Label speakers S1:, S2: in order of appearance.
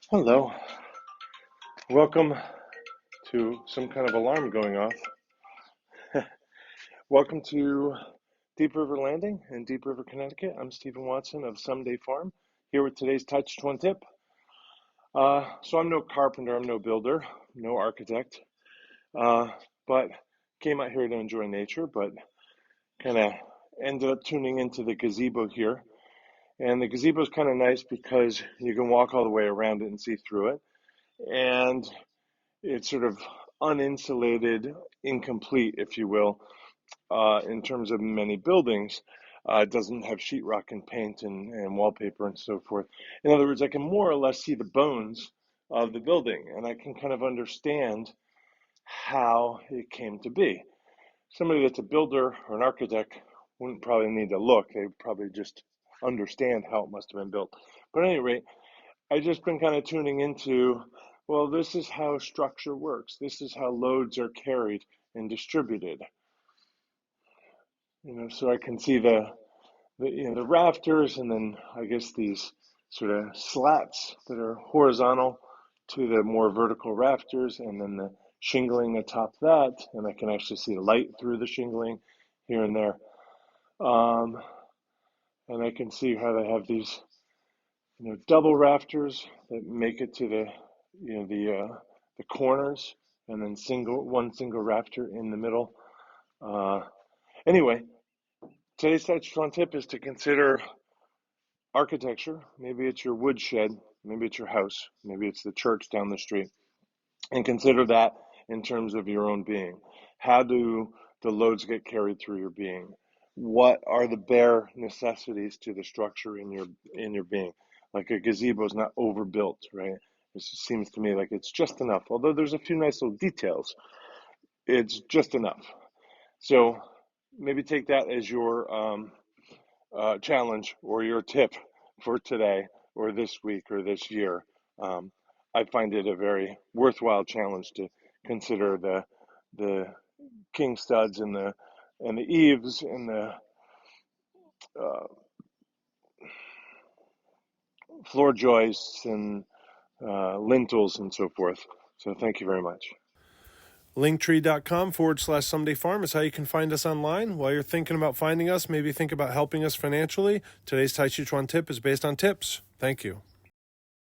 S1: Hello. Welcome to some kind of alarm going off. Welcome to Deep River Landing in Deep River, Connecticut. I'm Stephen Watson of Someday Farm, here with today's Tàijíquán Tip. So I'm no carpenter, I'm no builder, no architect, but came out here to enjoy nature, but kind of ended up tuning into the gazebo here. And the gazebo is kind of nice because you can walk all the way around it and see through it. And it's sort of uninsulated, incomplete, if you will, in terms of many buildings. It doesn't have sheetrock and paint and wallpaper and so forth. In other words, I can more or less see the bones of the building, and I can kind of understand how it came to be. Somebody that's a builder or an architect wouldn't probably need to look. They would probably just understand how it must have been built. But at any rate, I've just been kind of tuning into, well, this is how structure works. This is how loads are carried and distributed. So I can see the rafters, and then I guess these sort of slats that are horizontal to the more vertical rafters, and then the shingling atop that, and I can actually see light through the shingling here and there. And I can see how they have these double rafters that make it to the corners, and then one single rafter in the middle. Anyway, today's Tàijíquán tip is to consider architecture. Maybe it's your woodshed, maybe it's your house, maybe it's the church down the street, and consider that in terms of your own being. How do the loads get carried through your being? What are the bare necessities to the structure in your being? Like a gazebo is not overbuilt, right? It seems to me like it's just enough. Although there's a few nice little details, it's just enough. So maybe take that as your challenge or your tip for today or this week or this year. I find it a very worthwhile challenge to consider the king studs and the eaves and the floor joists and lintels and so forth. So thank you very much.
S2: Linktree.com/Someday Farm is how you can find us online. While you're thinking about finding us, maybe think about helping us financially. Today's Tàijíquán tip is based on tips. Thank you.